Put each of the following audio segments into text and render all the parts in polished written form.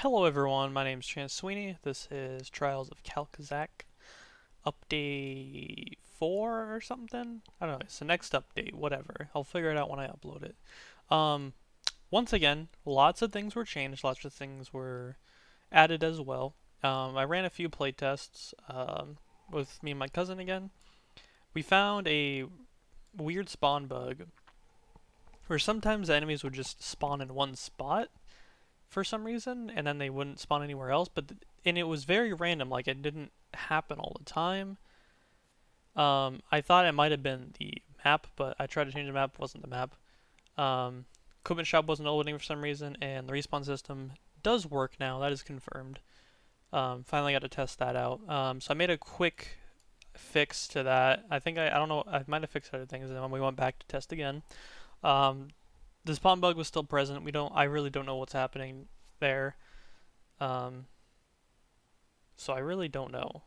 Hello everyone, my name is Chance Sweeney. This is Trials of Kal'Kuzak, update 4 or something? I don't know, it's the next update, whatever. I'll figure it out when I upload it. Um, Once again, lots of things were changed, lots of things were added as well. I ran a few playtests with me and my cousin again. We found a weird spawn bug where sometimes the enemies would just spawn in one spot for some reason, and then they wouldn't spawn anywhere else. And it was very random. Like it didn't happen all the time. I thought it might have been the map, but I tried to change the map. It wasn't the map. Equipment shop wasn't loading for some reason, and the respawn system does work now. That is confirmed. Finally got to test that out. So I made a quick fix to that. I don't know. I might have fixed other things, and then we went back to test again. Um, the spawn bug was still present. I really don't know what's happening there. Um, so I really don't know.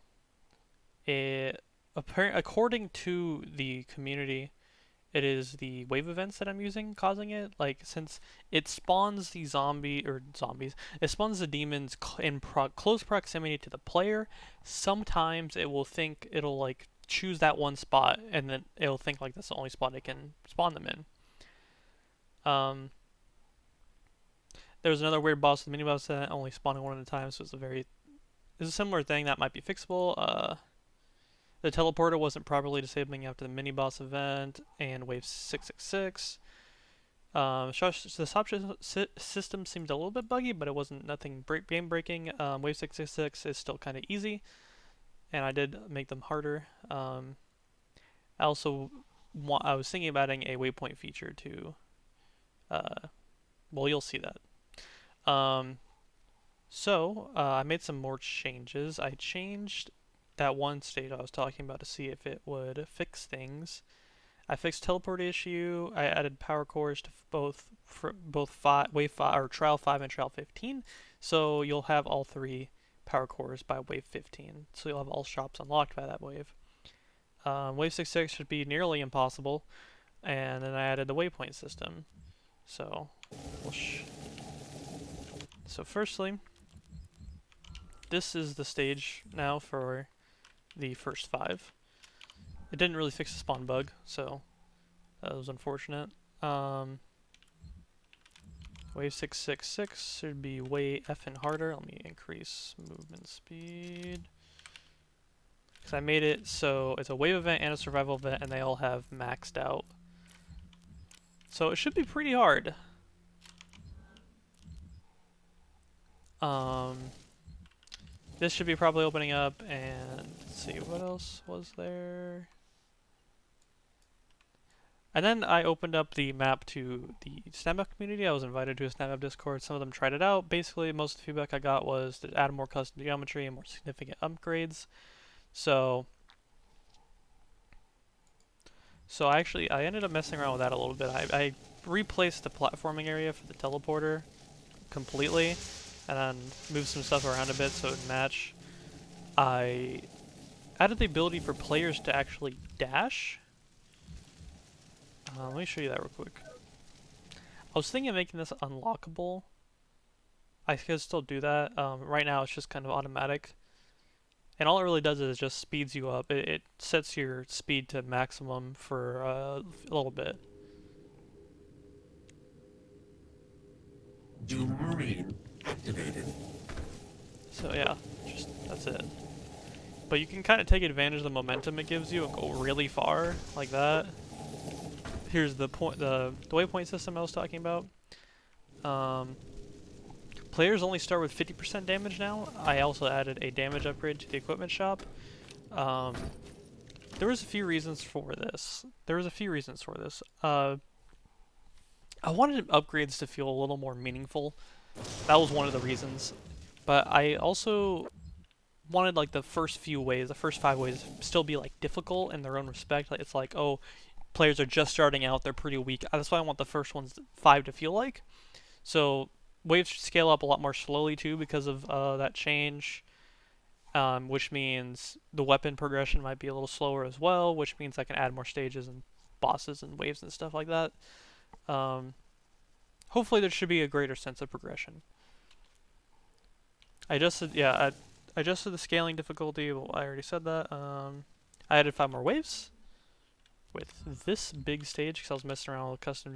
According to the community, it is the wave events that I'm using causing it. Like, since it spawns the zombies, it spawns the demons in close proximity to the player. Sometimes it'll like choose that one spot, and then it'll think like that's the only spot it can spawn them in. There was another weird boss, the miniboss, that only spawning one at a time, so it's a similar thing that might be fixable. The teleporter wasn't properly disabling after the miniboss event, and wave 666. The stop system seemed a little bit buggy, but it wasn't nothing game breaking. Wave 666 is still kind of easy, and I did make them harder. I was thinking about adding a waypoint feature to. Well, you'll see that. I made some more changes. I changed that one state I was talking about to see if it would fix things. I fixed teleport issue. I added power cores to both wave 5 or trial 5 and trial 15. So you'll have all 3 power cores by wave 15. So you'll have all shops unlocked by that wave. Wave 66 should be nearly impossible. And then I added the waypoint system. So, firstly, this is the stage now for the first 5. It didn't really fix the spawn bug, so that was unfortunate. Wave 666 should be way effing harder. Let me increase movement speed. Because I made it so it's a wave event and a survival event, and they all have maxed out. So it should be pretty hard. This should be probably opening up, and let's see, what else was there? And then I opened up the map to the SNAPMAP community. I was invited to a SNAPMAP Discord. Some of them tried it out. Basically, most of the feedback I got was to add more custom geometry and more significant upgrades. So I ended up messing around with that a little bit. I replaced the platforming area for the teleporter completely, and then moved some stuff around a bit so it would match. I added the ability for players to actually dash. Let me show you that real quick. I was thinking of making this unlockable. I could still do that. Right now it's just kind of automatic. And all it really does is just speeds you up. It sets your speed to maximum for a little bit. Doom Marine activated. So yeah, that's it. But you can kind of take advantage of the momentum it gives you and go really far, like that. Here's the waypoint system I was talking about. Players only start with 50% damage now. I also added a damage upgrade to the equipment shop. There was a few reasons for this. I wanted upgrades to feel a little more meaningful. That was one of the reasons. But I also wanted like the first 5 ways to still be like difficult in their own respect. Like, it's like, oh, players are just starting out, they're pretty weak. That's why I want the first 5 to feel like. So waves scale up a lot more slowly too because of that change, which means the weapon progression might be a little slower as well, which means I can add more stages and bosses and waves and stuff like that. Hopefully there should be a greater sense of progression. I adjusted, yeah, I adjusted the scaling difficulty. Well, I already said that. I added 5 more waves with this big stage because I was messing around with custom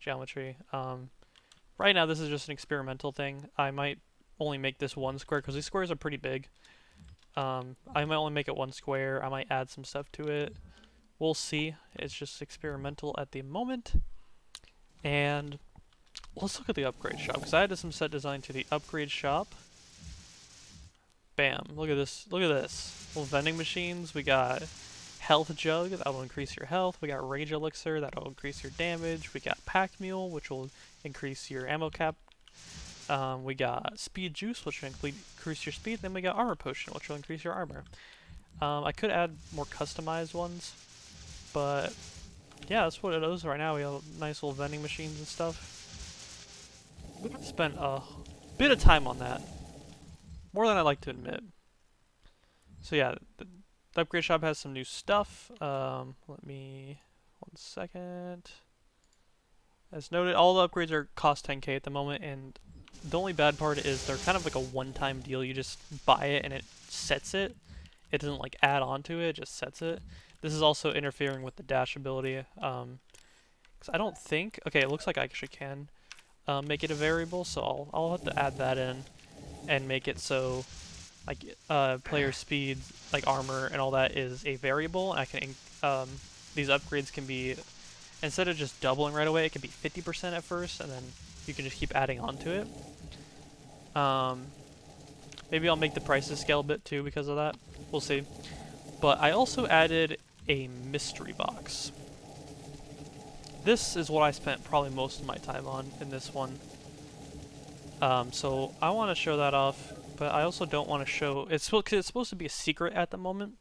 geometry. Right now, this is just an experimental thing. I might only make this one square because these squares are pretty big. I might only make it one square. I might add some stuff to it. We'll see. It's just experimental at the moment. And let's look at the upgrade shop because I added some set design to the upgrade shop. Bam! Look at this. Look at this. Little vending machines. We got health jug that will increase your health. We got rage elixir that will increase your damage. We got pack mule which will increase your ammo cap. We got speed juice which will increase your speed. Then we got armor potion which will increase your armor. I could add more customized ones, but yeah, that's what it is right now. We have nice little vending machines and stuff. Spent a bit of time on that, more than I like to admit. So yeah, the upgrade shop has some new stuff. Let me, 1 second. As noted, all the upgrades are cost 10k at the moment, and the only bad part is they're kind of like a one-time deal. You just buy it and it sets it. It doesn't like add on to it, it just sets it. This is also interfering with the dash ability. Because I don't think, okay, it looks like I actually can make it a variable, so I'll have to add that in and make it so like player speed, like armor and all that is a variable. And I can these upgrades can be, instead of just doubling right away, it can be 50% at first, and then you can just keep adding on to it. Maybe I'll make the prices scale a bit too because of that. We'll see. But I also added a mystery box. This is what I spent probably most of my time on in this one. So I want to show that off, but I also don't want to show, it's supposed to be a secret at the moment.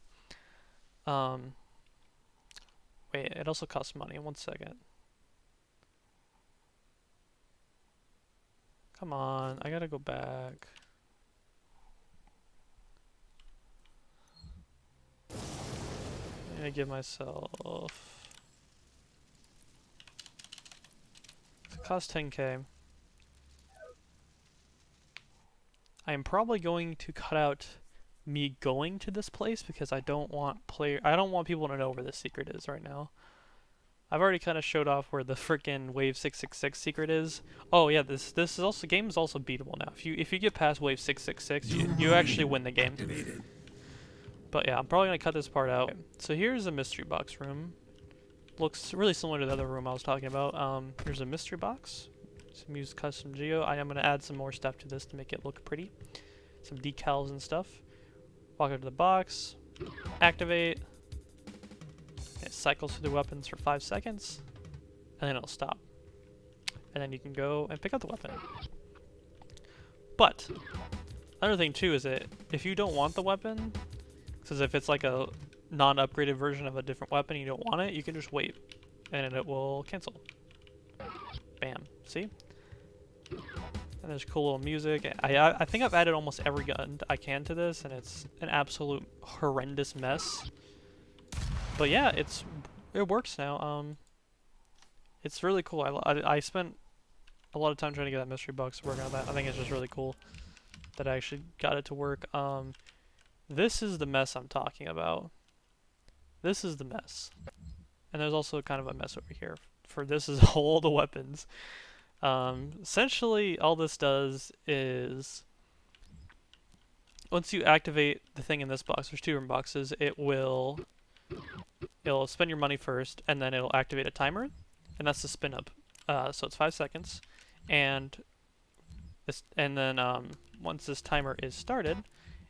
Wait, it also costs money. 1 second. Come on, I gotta go back. I'm gonna give myself, it costs 10k. I am probably going to cut out me going to this place because I don't want people to know where the secret is right now. I've already kind of showed off where the frickin' Wave 666 secret is. Oh yeah, this is also, game is also beatable now. If you get past Wave 666, you actually win the game. Activated. But yeah, I'm probably gonna cut this part out. So here's a mystery box room. Looks really similar to the other room I was talking about. Here's a mystery box. Some used custom geo. I am gonna add some more stuff to this to make it look pretty. Some decals and stuff. Walk up to the box. Activate. It cycles through the weapons for 5 seconds, and then it'll stop. And then you can go and pick up the weapon. But another thing too is that if you don't want the weapon, because if it's like a non-upgraded version of a different weapon and you don't want it, you can just wait, and it will cancel. Bam. See? And there's cool little music. I think I've added almost every gun I can to this, and it's an absolute horrendous mess. But yeah, it works now. It's really cool. I spent a lot of time trying to get that mystery box working on that. I think it's just really cool that I actually got it to work. This is the mess I'm talking about. This is the mess. And there's also kind of a mess over here. For this is all the weapons. Essentially, all this does is, once you activate the thing in this box, there's 2 room boxes, it'll spend your money first, and then it'll activate a timer, and that's the spin up. So it's 5 seconds, and then once this timer is started,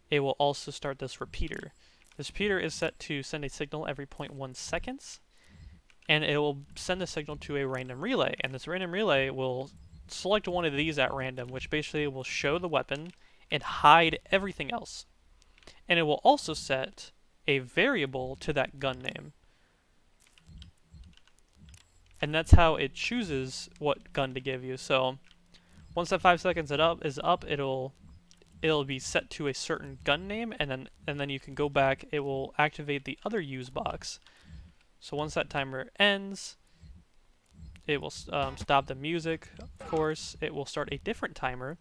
it will also start this repeater. This repeater is set to send a signal every 0.1 seconds, and it will send the signal to a random relay, and this random relay will select one of these at random, which basically will show the weapon and hide everything else. And it will also set a variable to that gun name. And that's how it chooses what gun to give you. So once that 5 seconds is up, it'll be set to a certain gun name, and then you can go back. It will activate the other use box. So once that timer ends, it will stop the music, of course. It will start a different timer,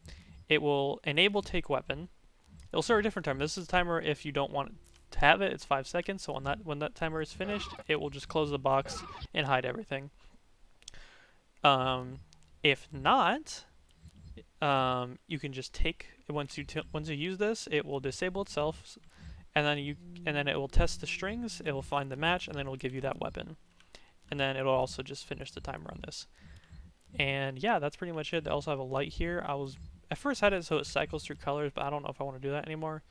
it will enable take weapon. It'll start a different timer. This is a timer if you don't want to have it. It's 5 seconds. So when that timer is finished, it will just close the box and hide everything. If not, you can just take once you use this, it will disable itself, and then it will test the strings. It will find the match, and then it will give you that weapon, and then it'll also just finish the timer on this. And yeah, that's pretty much it. They also have a light here. I first had it so it cycles through colors, but I don't know if I want to do that anymore.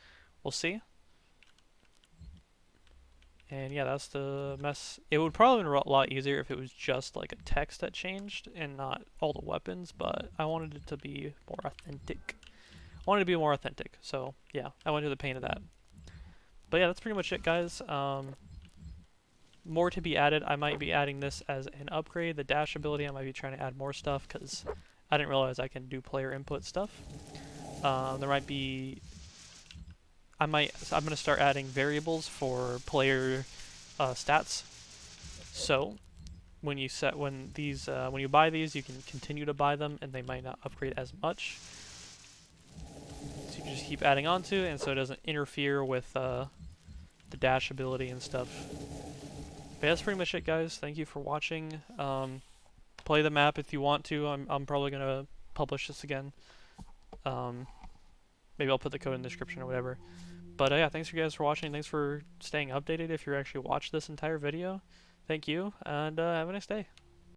We'll see. And yeah, that's the mess. It would probably have been a lot easier if it was just like a text that changed and not all the weapons, but I wanted it to be more authentic. I wanted it to be more authentic, so yeah, I went through the pain of that. But yeah, that's pretty much it, guys. More to be added. I might be adding this as an upgrade. The dash ability, I might be trying to add more stuff because I didn't realize I can do player input stuff. There might be... I'm gonna start adding variables for player stats. So when you buy these, you can continue to buy them, and they might not upgrade as much. So you can just keep adding on to it, and so it doesn't interfere with the dash ability and stuff. But that's pretty much it, guys. Thank you for watching. Play the map if you want to. I'm probably gonna publish this again. Maybe I'll put the code in the description or whatever. But yeah, thanks you guys for watching. Thanks for staying updated if you actually watched this entire video. Thank you, and have a nice day.